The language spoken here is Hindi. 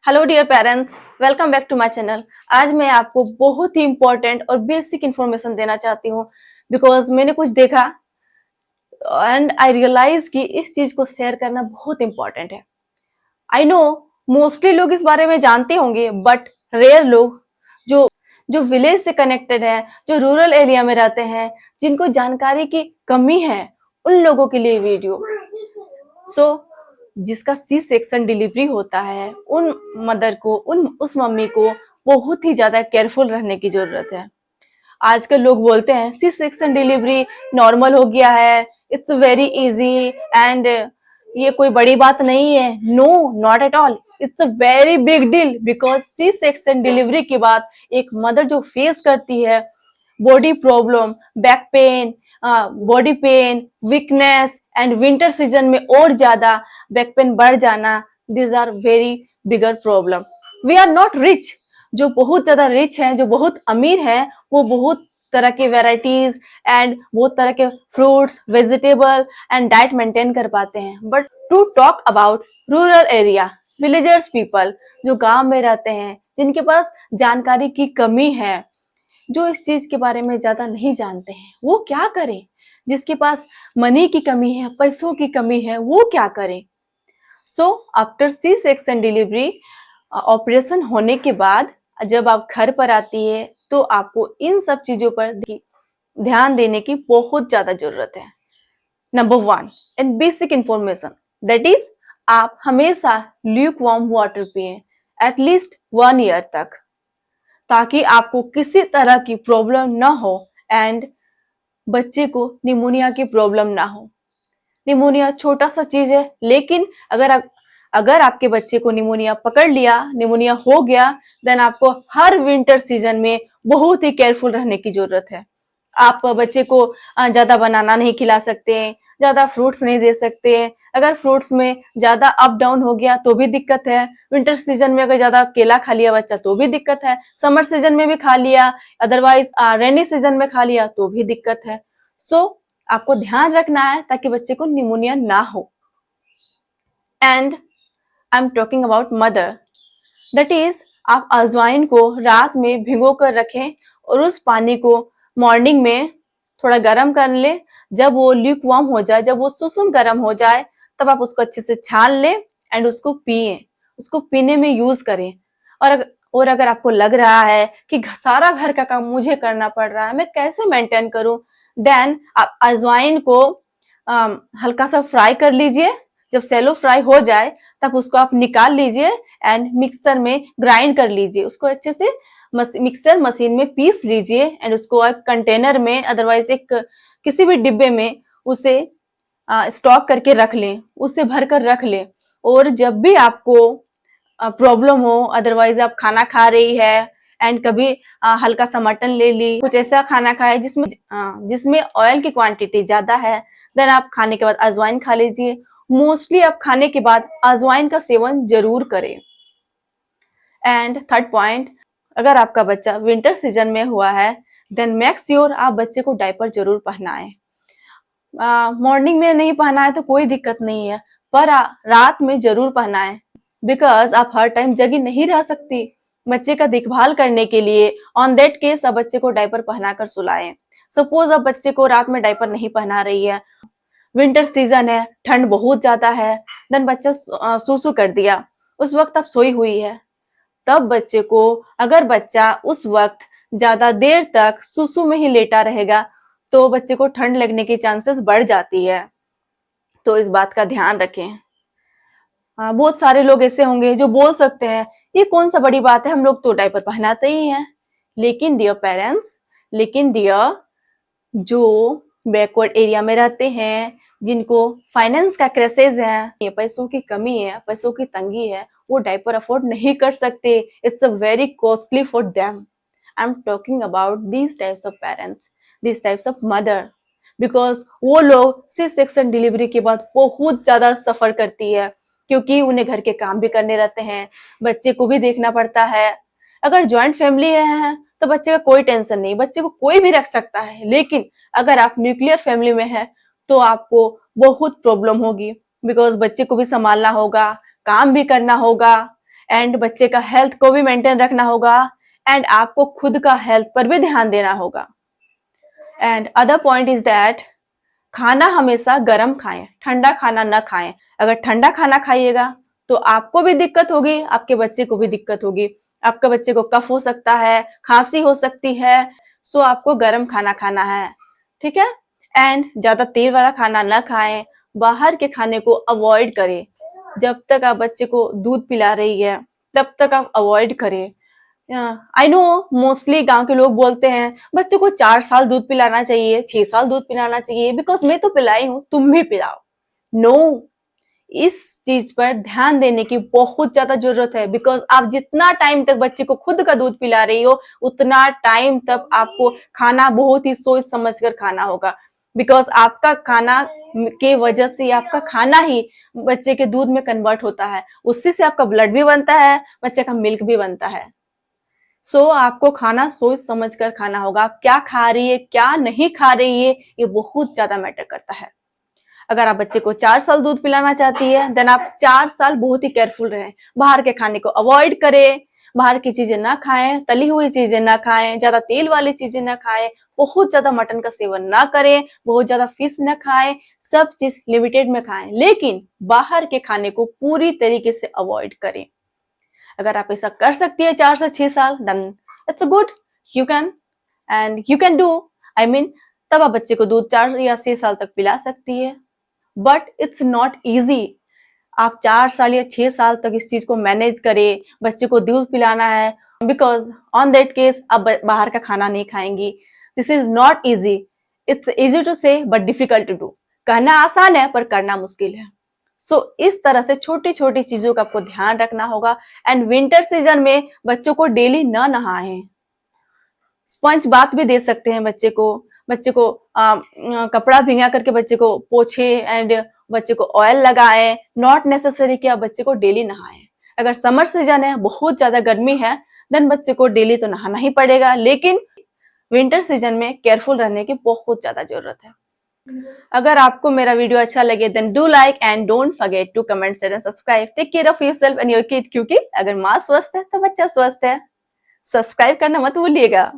Hello dear parents, welcome back to my channel. आज मैं आपको बहुत ही इंपॉर्टेंट और बेसिक इंफॉर्मेशन देना चाहती हूँ बिकॉज मैंने कुछ देखा एंड आई रियलाइज कि इस चीज को शेयर करना बहुत इंपॉर्टेंट है। आई नो मोस्टली लोग इस बारे में जानते होंगे बट रेयर लोग जो जो विलेज से कनेक्टेड है, जो रूरल एरिया में रहते हैं, जिनको जानकारी की कमी है, उन लोगों के लिए वीडियो। सो जिसका सी सेक्शन डिलीवरी होता है उन मदर को, उस मम्मी को बहुत ही ज्यादा केयरफुल रहने की जरूरत है। आजकल लोग बोलते हैं सी सेक्शन डिलीवरी नॉर्मल हो गया है, इट्स वेरी इजी एंड ये कोई बड़ी बात नहीं है। No, not at all, it's a very big deal because C section delivery के बाद एक मदर जो फेस करती है body problem, back pain, body pain, weakness and winter season में और ज्यादा बैक पेन बढ़ जाना, these are very bigger problem. We are not rich. जो बहुत ज्यादा रिच हैं, जो बहुत अमीर हैं, वो बहुत तरह के वेराइटीज एंड बहुत तरह के fruits, vegetable and diet maintain कर पाते हैं। But to talk about rural area, villagers people जो गांव में रहते हैं, जिनके पास जानकारी की कमी है, जो इस चीज के बारे में ज्यादा नहीं जानते हैं, वो क्या करें? जिसके पास मनी की कमी है, पैसों की कमी है, वो क्या करें? So after C section delivery, operation होने के बाद जब आप घर पर आती है तो आपको इन सब चीजों पर ध्यान देने की बहुत ज्यादा जरूरत है। Number 1 and basic information, that is आप हमेशा ल्यूक वार्म वाटर पिए एटलीस्ट 1 ईयर तक, ताकि आपको किसी तरह की प्रॉब्लम ना हो एंड बच्चे को निमोनिया की प्रॉब्लम ना हो। निमोनिया छोटा सा चीज है, लेकिन अगर आपके बच्चे को निमोनिया पकड़ लिया, निमोनिया हो गया, देन आपको हर विंटर सीजन में बहुत ही केयरफुल रहने की जरूरत है। आप बच्चे को ज्यादा बनाना नहीं खिला सकते, ज्यादा फ्रूट्स नहीं दे सकते। अगर फ्रूट्स में ज्यादा अप डाउन हो गया तो भी दिक्कत है। विंटर सीजन में अगर ज्यादा केला खा लिया बच्चा तो भी दिक्कत है। समर सीजन में भी खा लिया, अदरवाइज रेनी सीजन में खा लिया तो भी दिक्कत है। सो आपको ध्यान रखना है ताकि बच्चे को निमोनिया ना हो। And I am talking about mother, that is आप अजवाइन को रात में भिगो कर रखें और उस पानी को मॉर्निंग में थोड़ा गर्म कर लें। जब वो ल्यूक वार्म हो जाए, जब वो सुसुम गर्म हो जाए, तब आप उसको अच्छे से छान लें एंड उसको पिए, उसको पीने में यूज करें। और अगर आपको लग रहा है कि सारा घर का काम मुझे करना पड़ रहा है, मैं कैसे मेंटेन करूं, देन आप अजवाइन को हल्का सा फ्राई कर लीजिए। जब सेलो फ्राई हो जाए तब उसको आप निकाल लीजिए एंड मिक्सर में ग्राइंड कर लीजिए। उसको अच्छे से मिक्सर मशीन में पीस लीजिए एंड उसको एक कंटेनर में, अदरवाइज एक किसी भी डिब्बे में उसे स्टॉक करके रख लें, उससे भर कर रख लें। और जब भी आपको प्रॉब्लम हो, अदरवाइज आप खाना खा रही है एंड कभी हल्का सा मटन ले ली, कुछ ऐसा खाना खाए जिसमें ऑयल की क्वांटिटी ज्यादा है, देन आप खाने के बाद अजवाइन खा लीजिए। मोस्टली आप खाने के बाद अजवाइन का सेवन जरूर करें। एंड थर्ड पॉइंट, अगर आपका बच्चा विंटर सीजन में हुआ है देन मेक श्योर आप बच्चे को डायपर जरूर पहनाएं। मॉर्निंग में नहीं पहनाए तो कोई दिक्कत नहीं है, पर रात में जरूर पहनाएं बिकॉज आप हर टाइम जगी नहीं रह सकती। बच्चे का देखभाल करने के लिए ऑन दैट केस आप बच्चे को डायपर पहनाकर सुलाएं। सपोज आप बच्चे को रात में डायपर नहीं पहना रही है, विंटर सीजन है, ठंड बहुत ज्यादा है, देन बच्चा सूसू कर दिया, उस वक्त आप सोई हुई है, तब बच्चे को, अगर बच्चा उस वक्त ज्यादा देर तक सूसू में ही लेटा रहेगा तो बच्चे को ठंड लगने की चांसेस बढ़ जाती है। तो इस बात का ध्यान रखें। बहुत सारे लोग ऐसे होंगे जो बोल सकते हैं ये कौन सा बड़ी बात है, हम लोग तो डायपर पहनाते ही हैं। लेकिन डियर पेरेंट्स, लेकिन डियर जो बैकवर्ड एरिया में रहते हैं, जिनको फाइनेंस का क्राइसिस है, ये पैसों की कमी है, पैसों की तंगी है, वो डायपर अफोर्ड नहीं कर सकते, it's a very costly for them. I am talking about these types of parents, these types of mother, because वो लोग सी सेक्शन डिलीवरी के बाद बहुत ज्यादा सफर करती है, क्योंकि उन्हें घर के काम भी करने रहते हैं, बच्चे को भी देखना पड़ता है। अगर ज्वाइंट फैमिली है तो बच्चे का कोई टेंशन नहीं, बच्चे को कोई भी रख सकता है। लेकिन अगर आप न्यूक्लियर फैमिली में है तो आपको बहुत प्रॉब्लम होगी बिकॉज बच्चे को भी संभालना होगा, काम भी करना होगा एंड बच्चे का हेल्थ को भी मेंटेन रखना होगा एंड आपको खुद का हेल्थ पर भी ध्यान देना होगा। And other point is that खाना हमेशा गर्म खाएं, ठंडा खाना ना खाएं। अगर ठंडा खाना खाइएगा तो आपको भी दिक्कत होगी, आपके बच्चे को भी दिक्कत होगी। आपके बच्चे को कफ हो सकता है, खांसी हो सकती है। सो आपको गर्म खाना खाना है, ठीक है। एंड ज्यादा तेल वाला खाना ना खाएं, बाहर के खाने को अवॉइड करें। जब तक आप बच्चे को दूध पिला रही है तब तक आप अवॉइड करें। आई नो मोस्टली गांव के लोग बोलते हैं बच्चे को 4 साल दूध पिलाना चाहिए, 6 साल दूध पिलाना चाहिए, बिकॉज मैं तो पिलाई हूं, तुम भी पिलाओ। नो, इस चीज पर ध्यान देने की बहुत ज्यादा जरूरत है। बिकॉज आप जितना टाइम तक बच्चे को खुद का दूध पिला रही हो उतना टाइम तक आपको खाना बहुत ही सोच समझ कर खाना होगा। बिकॉज आपका खाना के वजह से आपका खाना ही बच्चे के दूध में कन्वर्ट होता है, उसी से आपका ब्लड भी बनता है, बच्चे का मिल्क भी बनता है। सो आपको खाना सोच समझ कर खाना होगा। आप क्या खा रही है, क्या नहीं खा रही है, ये बहुत ज्यादा मैटर करता है। अगर आप बच्चे को 4 साल दूध पिलाना चाहती है देन आप 4 साल बहुत ही केयरफुल रहें। बाहर के खाने को अवॉइड करें, बाहर की चीजें ना खाएं, तली हुई चीजें ना खाएं, ज्यादा तेल वाली चीजें ना खाएं, बहुत ज्यादा मटन का सेवन ना करें, बहुत ज्यादा फिश ना खाएं, सब चीज लिमिटेड में खाएं, लेकिन बाहर के खाने को पूरी तरीके से अवॉइड करें। अगर आप ऐसा कर सकती है 4 से 6 साल then it's good, you can and you can do. I mean तब आप बच्चे को दूध 4 या 6 साल तक पिला सकती है। But it's not easy. आप 4 साल या 6 साल तक इस चीज को मैनेज करें, बच्चे को दूध पिलाना है, बिकॉज ऑन दैट केस आप बाहर का खाना नहीं खाएंगी। This is not easy. It's easy to say but difficult to do. कहना आसान है पर करना मुश्किल है। सो इस तरह से छोटी छोटी चीजों का आपको ध्यान रखना होगा। एंड विंटर सीजन में बच्चों को डेली न नहाएं। स्पंज बाथ भी दे सकते हैं बच्चे को। कपड़ा भिंगा करके बच्चे को पोछे एंड बच्चे को ऑयल लगाएं। नॉट नेसेसरी कि आप बच्चे को डेली नहाएं। अगर समर सीजन है, बहुत ज्यादा गर्मी है, देन बच्चे को डेली तो नहाना ही पड़ेगा, लेकिन विंटर सीजन में केयरफुल रहने की बहुत ज्यादा जरूरत है। अगर आपको मेरा वीडियो अच्छा लगे then do like and don't forget to comment, share and subscribe. Take care of yourself and your kid, क्योंकि अगर माँ स्वस्थ है तो बच्चा स्वस्थ है। सब्सक्राइब करना मत भूलिएगा।